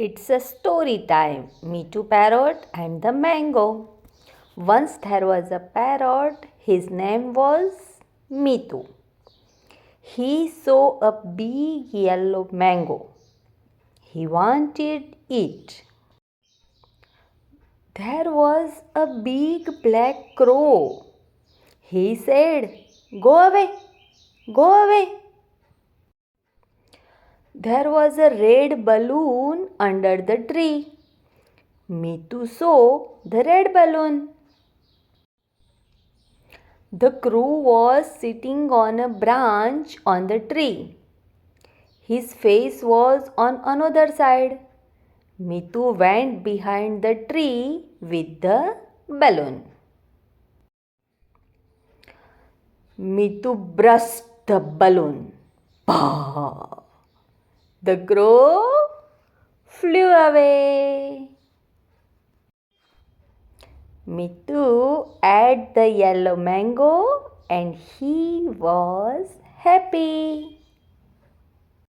It's a story time. Mittu parrot and the mango. Once there was a parrot. His name was Mittu. He saw a big yellow mango. He wanted it. There was a big black crow. He said, "Go away, go away." There was a red balloon under the tree. Mittu saw the red balloon. The crow was sitting on a branch on the tree. His face was on another side. Mittu went behind the tree with the balloon. Mittu burst the balloon. Bah! The crow flew away. Mittu ate the yellow mango and he was happy.